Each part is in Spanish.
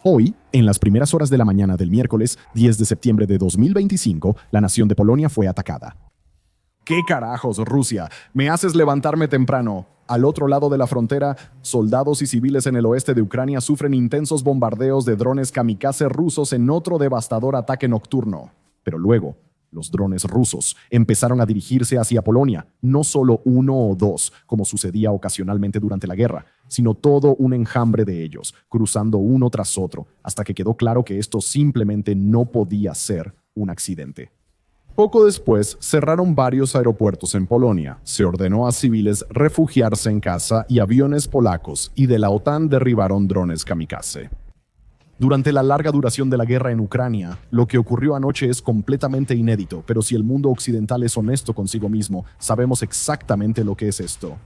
Hoy, en las primeras horas de la mañana del miércoles 10 de septiembre de 2025, la nación de Polonia fue atacada. ¿Qué carajos, Rusia? Me haces levantarme temprano. Al otro lado de la frontera, soldados y civiles en el oeste de Ucrania sufren intensos bombardeos de drones kamikaze rusos en otro devastador ataque nocturno. Pero luego, los drones rusos empezaron a dirigirse hacia Polonia, no solo uno o dos, como sucedía ocasionalmente durante la guerra, sino todo un enjambre de ellos, cruzando uno tras otro, hasta que quedó claro que esto simplemente no podía ser un accidente. Poco después, cerraron varios aeropuertos en Polonia, se ordenó a civiles refugiarse en casa y aviones polacos y de la OTAN derribaron drones kamikaze. Durante la larga duración de la guerra en Ucrania, lo que ocurrió anoche es completamente inédito, pero si el mundo occidental es honesto consigo mismo, sabemos exactamente lo que es esto.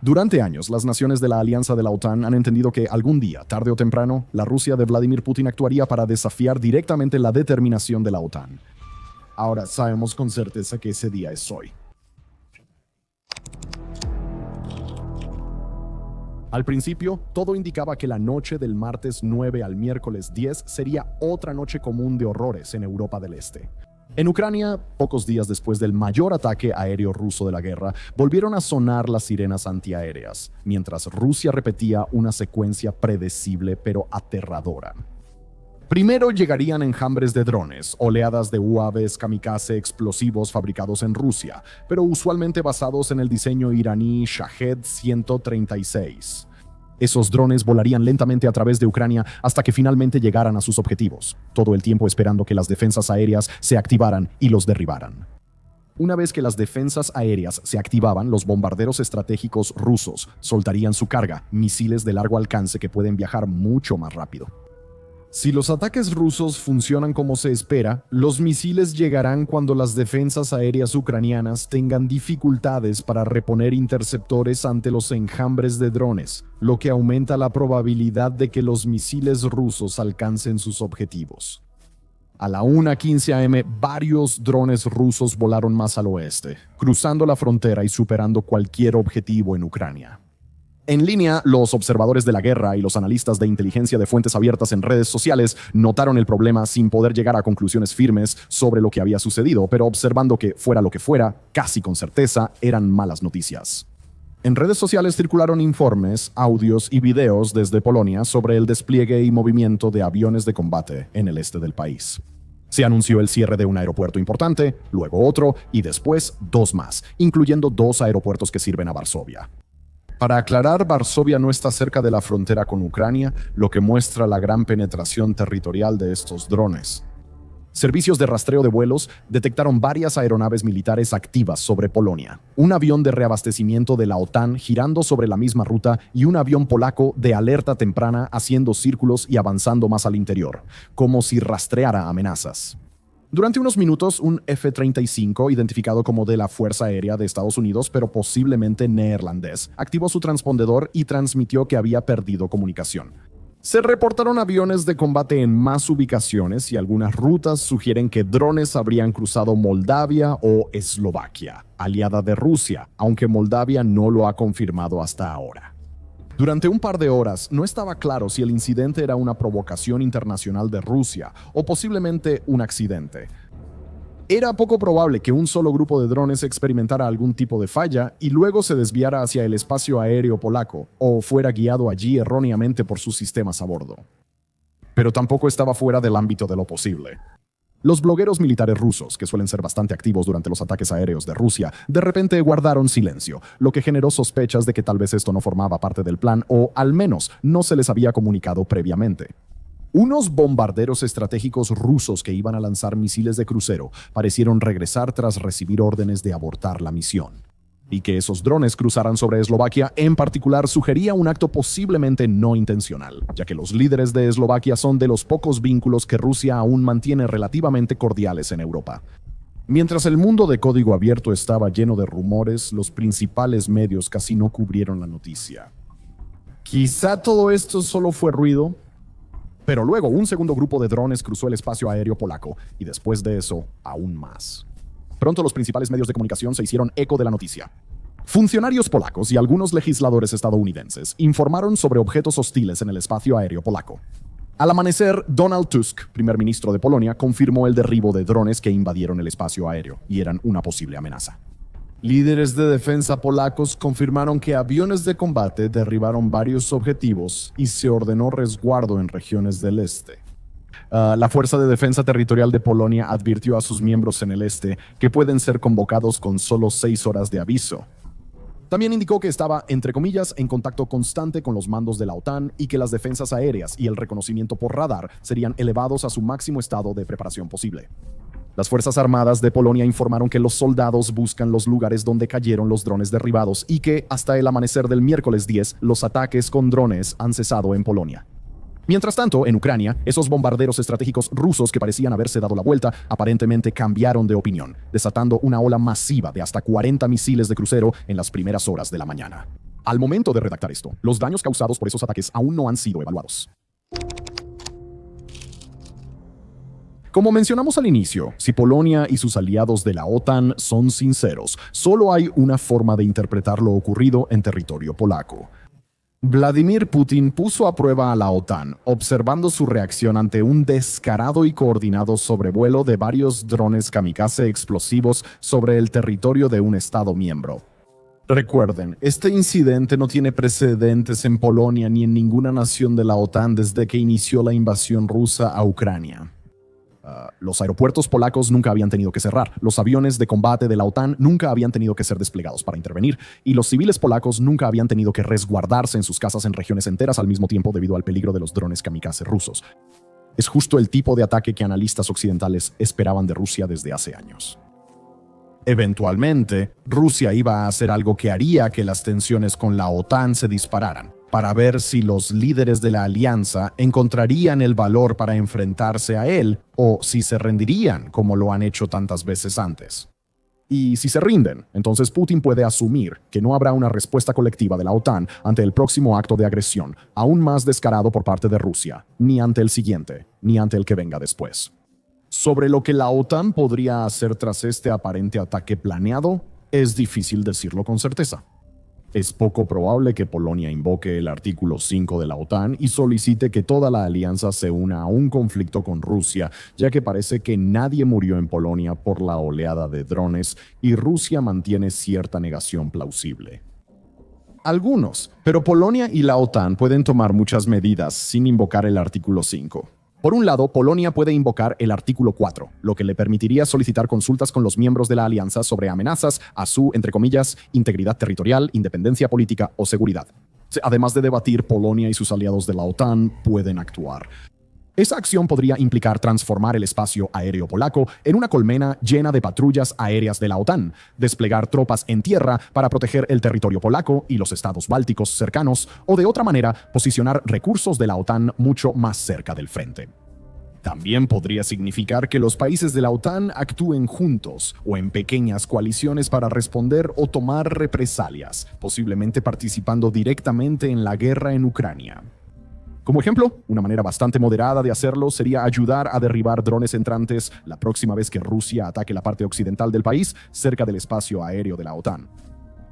Durante años, las naciones de la alianza de la OTAN han entendido que algún día, tarde o temprano, la Rusia de Vladimir Putin actuaría para desafiar directamente la determinación de la OTAN. Ahora sabemos con certeza que ese día es hoy. Al principio, todo indicaba que la noche del martes 9 al miércoles 10 sería otra noche común de horrores en Europa del Este. En Ucrania, pocos días después del mayor ataque aéreo ruso de la guerra, volvieron a sonar las sirenas antiaéreas, mientras Rusia repetía una secuencia predecible pero aterradora. Primero llegarían enjambres de drones, oleadas de UAVs kamikaze explosivos fabricados en Rusia, pero usualmente basados en el diseño iraní Shahed 136. Esos drones volarían lentamente a través de Ucrania hasta que finalmente llegaran a sus objetivos, todo el tiempo esperando que las defensas aéreas se activaran y los derribaran. Una vez que las defensas aéreas se activaban, los bombarderos estratégicos rusos soltarían su carga, misiles de largo alcance que pueden viajar mucho más rápido. Si los ataques rusos funcionan como se espera, los misiles llegarán cuando las defensas aéreas ucranianas tengan dificultades para reponer interceptores ante los enjambres de drones, lo que aumenta la probabilidad de que los misiles rusos alcancen sus objetivos. A la 1:15 am, varios drones rusos volaron más al oeste, cruzando la frontera y superando cualquier objetivo en Ucrania. En línea, los observadores de la guerra y los analistas de inteligencia de fuentes abiertas en redes sociales notaron el problema sin poder llegar a conclusiones firmes sobre lo que había sucedido, pero observando que, fuera lo que fuera, casi con certeza, eran malas noticias. En redes sociales circularon informes, audios y videos desde Polonia sobre el despliegue y movimiento de aviones de combate en el este del país. Se anunció el cierre de un aeropuerto importante, luego otro y después dos más, incluyendo dos aeropuertos que sirven a Varsovia. Para aclarar, Varsovia no está cerca de la frontera con Ucrania, lo que muestra la gran penetración territorial de estos drones. Servicios de rastreo de vuelos detectaron varias aeronaves militares activas sobre Polonia, un avión de reabastecimiento de la OTAN girando sobre la misma ruta y un avión polaco de alerta temprana haciendo círculos y avanzando más al interior, como si rastreara amenazas. Durante unos minutos, un F-35, identificado como de la Fuerza Aérea de Estados Unidos, pero posiblemente neerlandés, activó su transpondedor y transmitió que había perdido comunicación. Se reportaron aviones de combate en más ubicaciones y algunas rutas sugieren que drones habrían cruzado Moldavia o Eslovaquia, aliada de Rusia, aunque Moldavia no lo ha confirmado hasta ahora. Durante un par de horas no estaba claro si el incidente era una provocación internacional de Rusia o posiblemente un accidente. Era poco probable que un solo grupo de drones experimentara algún tipo de falla y luego se desviara hacia el espacio aéreo polaco o fuera guiado allí erróneamente por sus sistemas a bordo. Pero tampoco estaba fuera del ámbito de lo posible. Los blogueros militares rusos, que suelen ser bastante activos durante los ataques aéreos de Rusia, de repente guardaron silencio, lo que generó sospechas de que tal vez esto no formaba parte del plan o, al menos, no se les había comunicado previamente. Unos bombarderos estratégicos rusos que iban a lanzar misiles de crucero parecieron regresar tras recibir órdenes de abortar la misión. Y que esos drones cruzaran sobre Eslovaquia en particular sugería un acto posiblemente no intencional, ya que los líderes de Eslovaquia son de los pocos vínculos que Rusia aún mantiene relativamente cordiales en Europa. Mientras el mundo de código abierto estaba lleno de rumores, los principales medios casi no cubrieron la noticia. Quizá todo esto solo fue ruido, pero luego un segundo grupo de drones cruzó el espacio aéreo polaco, y después de eso, aún más. Pronto los principales medios de comunicación se hicieron eco de la noticia. Funcionarios polacos y algunos legisladores estadounidenses informaron sobre objetos hostiles en el espacio aéreo polaco. Al amanecer, Donald Tusk, primer ministro de Polonia, confirmó el derribo de drones que invadieron el espacio aéreo y eran una posible amenaza. Líderes de defensa polacos confirmaron que aviones de combate derribaron varios objetivos y se ordenó resguardo en regiones del este. La Fuerza de Defensa Territorial de Polonia advirtió a sus miembros en el este que pueden ser convocados con solo 6 horas de aviso. También indicó que estaba, entre comillas, en contacto constante con los mandos de la OTAN y que las defensas aéreas y el reconocimiento por radar serían elevados a su máximo estado de preparación posible. Las Fuerzas Armadas de Polonia informaron que los soldados buscan los lugares donde cayeron los drones derribados y que, hasta el amanecer del miércoles 10, los ataques con drones han cesado en Polonia. Mientras tanto, en Ucrania, esos bombarderos estratégicos rusos que parecían haberse dado la vuelta aparentemente cambiaron de opinión, desatando una ola masiva de hasta 40 misiles de crucero en las primeras horas de la mañana. Al momento de redactar esto, los daños causados por esos ataques aún no han sido evaluados. Como mencionamos al inicio, si Polonia y sus aliados de la OTAN son sinceros, solo hay una forma de interpretar lo ocurrido en territorio polaco. Vladimir Putin puso a prueba a la OTAN, observando su reacción ante un descarado y coordinado sobrevuelo de varios drones kamikaze explosivos sobre el territorio de un Estado miembro. Recuerden, este incidente no tiene precedentes en Polonia ni en ninguna nación de la OTAN desde que inició la invasión rusa a Ucrania. Los aeropuertos polacos nunca habían tenido que cerrar, los aviones de combate de la OTAN nunca habían tenido que ser desplegados para intervenir, y los civiles polacos nunca habían tenido que resguardarse en sus casas en regiones enteras al mismo tiempo debido al peligro de los drones kamikaze rusos. Es justo el tipo de ataque que analistas occidentales esperaban de Rusia desde hace años. Eventualmente, Rusia iba a hacer algo que haría que las tensiones con la OTAN se dispararan, para ver si los líderes de la alianza encontrarían el valor para enfrentarse a él o si se rendirían como lo han hecho tantas veces antes. Y si se rinden, entonces Putin puede asumir que no habrá una respuesta colectiva de la OTAN ante el próximo acto de agresión, aún más descarado por parte de Rusia, ni ante el siguiente, ni ante el que venga después. Sobre lo que la OTAN podría hacer tras este aparente ataque planeado, es difícil decirlo con certeza. Es poco probable que Polonia invoque el artículo 5 de la OTAN y solicite que toda la alianza se una a un conflicto con Rusia, ya que parece que nadie murió en Polonia por la oleada de drones y Rusia mantiene cierta negación plausible. Algunos, pero Polonia y la OTAN pueden tomar muchas medidas sin invocar el artículo 5. Por un lado, Polonia puede invocar el artículo 4, lo que le permitiría solicitar consultas con los miembros de la alianza sobre amenazas a su, entre comillas, integridad territorial, independencia política o seguridad. Además de debatir, Polonia y sus aliados de la OTAN pueden actuar. Esa acción podría implicar transformar el espacio aéreo polaco en una colmena llena de patrullas aéreas de la OTAN, desplegar tropas en tierra para proteger el territorio polaco y los estados bálticos cercanos, o de otra manera, posicionar recursos de la OTAN mucho más cerca del frente. También podría significar que los países de la OTAN actúen juntos o en pequeñas coaliciones para responder o tomar represalias, posiblemente participando directamente en la guerra en Ucrania. Como ejemplo, una manera bastante moderada de hacerlo sería ayudar a derribar drones entrantes la próxima vez que Rusia ataque la parte occidental del país, cerca del espacio aéreo de la OTAN.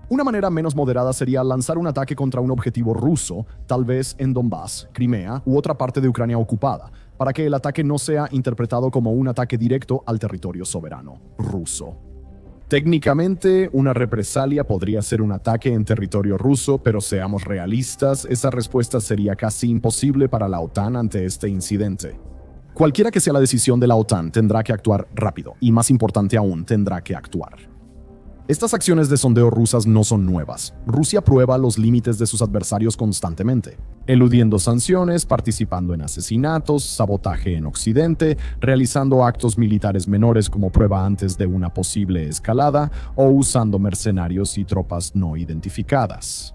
Una manera menos moderada sería lanzar un ataque contra un objetivo ruso, tal vez en Donbass, Crimea u otra parte de Ucrania ocupada, para que el ataque no sea interpretado como un ataque directo al territorio soberano ruso. Técnicamente, una represalia podría ser un ataque en territorio ruso, pero seamos realistas, esa respuesta sería casi imposible para la OTAN ante este incidente. Cualquiera que sea la decisión de la OTAN tendrá que actuar rápido, y más importante aún, tendrá que actuar. Estas acciones de sondeo rusas no son nuevas. Rusia prueba los límites de sus adversarios constantemente, eludiendo sanciones, participando en asesinatos, sabotaje en Occidente, realizando actos militares menores como prueba antes de una posible escalada o usando mercenarios y tropas no identificadas.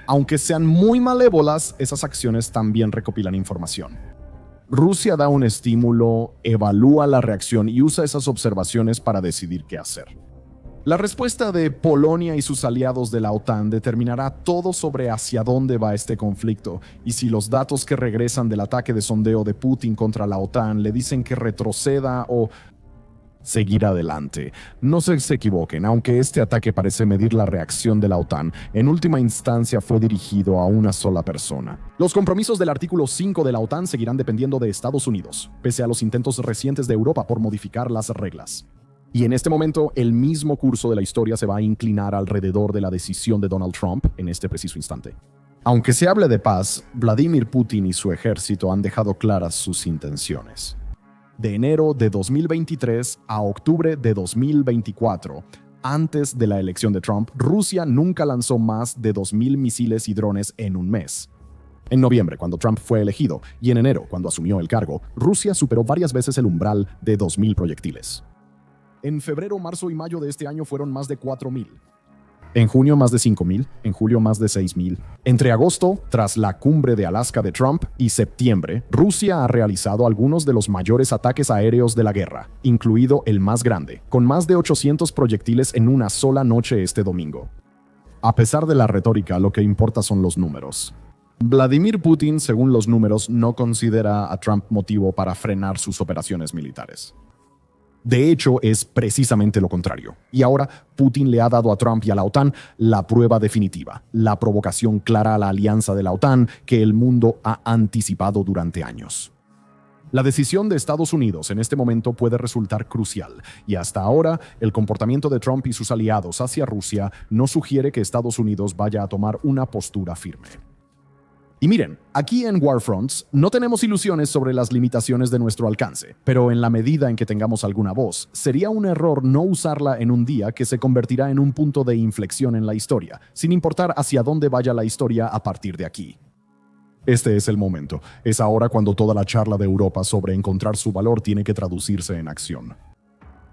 Aunque sean muy malévolas, esas acciones también recopilan información. Rusia da un estímulo, evalúa la reacción y usa esas observaciones para decidir qué hacer. La respuesta de Polonia y sus aliados de la OTAN determinará todo sobre hacia dónde va este conflicto y si los datos que regresan del ataque de sondeo de Putin contra la OTAN le dicen que retroceda o seguir adelante. No se equivoquen, aunque este ataque parece medir la reacción de la OTAN, en última instancia fue dirigido a una sola persona. Los compromisos del artículo 5 de la OTAN seguirán dependiendo de Estados Unidos, pese a los intentos recientes de Europa por modificar las reglas. Y en este momento, el mismo curso de la historia se va a inclinar alrededor de la decisión de Donald Trump en este preciso instante. Aunque se hable de paz, Vladimir Putin y su ejército han dejado claras sus intenciones. De enero de 2023 a octubre de 2024, antes de la elección de Trump, Rusia nunca lanzó más de 2.000 misiles y drones en un mes. En noviembre, cuando Trump fue elegido, y en enero, cuando asumió el cargo, Rusia superó varias veces el umbral de 2.000 proyectiles. En febrero, marzo y mayo de este año fueron más de 4.000. En junio más de 5.000, en julio más de 6.000. Entre agosto, tras la cumbre de Alaska de Trump, y septiembre, Rusia ha realizado algunos de los mayores ataques aéreos de la guerra, incluido el más grande, con más de 800 proyectiles en una sola noche este domingo. A pesar de la retórica, lo que importa son los números. Vladimir Putin, según los números, no considera a Trump motivo para frenar sus operaciones militares. De hecho, es precisamente lo contrario. Y ahora, Putin le ha dado a Trump y a la OTAN la prueba definitiva, la provocación clara a la alianza de la OTAN que el mundo ha anticipado durante años. La decisión de Estados Unidos en este momento puede resultar crucial, y hasta ahora, el comportamiento de Trump y sus aliados hacia Rusia no sugiere que Estados Unidos vaya a tomar una postura firme. Y miren, aquí en Warfronts no tenemos ilusiones sobre las limitaciones de nuestro alcance, pero en la medida en que tengamos alguna voz, sería un error no usarla en un día que se convertirá en un punto de inflexión en la historia, sin importar hacia dónde vaya la historia a partir de aquí. Este es el momento. Es ahora cuando toda la charla de Europa sobre encontrar su valor tiene que traducirse en acción.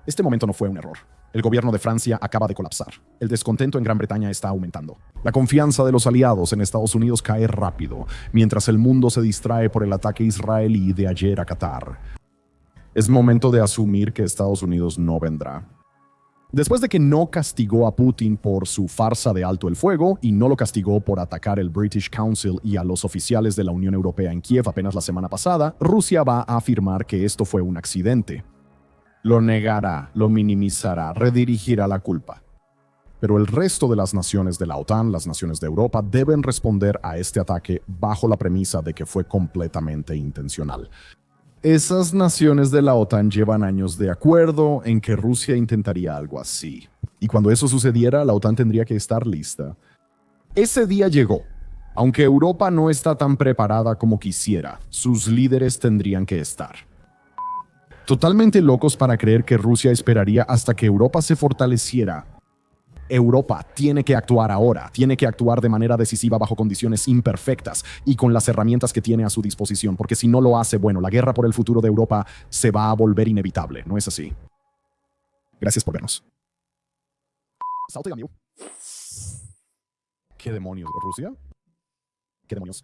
Este momento no fue un error. El gobierno de Francia acaba de colapsar. El descontento en Gran Bretaña está aumentando. La confianza de los aliados en Estados Unidos cae rápido, mientras el mundo se distrae por el ataque israelí de ayer a Qatar. Es momento de asumir que Estados Unidos no vendrá. Después de que no castigó a Putin por su farsa de alto el fuego y no lo castigó por atacar el British Council y a los oficiales de la Unión Europea en Kiev apenas la semana pasada, Rusia va a afirmar que esto fue un accidente. Lo negará, lo minimizará, redirigirá la culpa. Pero el resto de las naciones de la OTAN, las naciones de Europa, deben responder a este ataque bajo la premisa de que fue completamente intencional. Esas naciones de la OTAN llevan años de acuerdo en que Rusia intentaría algo así. Y cuando eso sucediera, la OTAN tendría que estar lista. Ese día llegó. Aunque Europa no está tan preparada como quisiera, sus líderes tendrían que estar. Totalmente locos para creer que Rusia esperaría hasta que Europa se fortaleciera. Europa tiene que actuar ahora, tiene que actuar de manera decisiva bajo condiciones imperfectas y con las herramientas que tiene a su disposición, porque si no lo hace, bueno, la guerra por el futuro de Europa se va a volver inevitable, ¿no es así? Gracias por vernos. ¿Qué demonios, Rusia? ¿Qué demonios?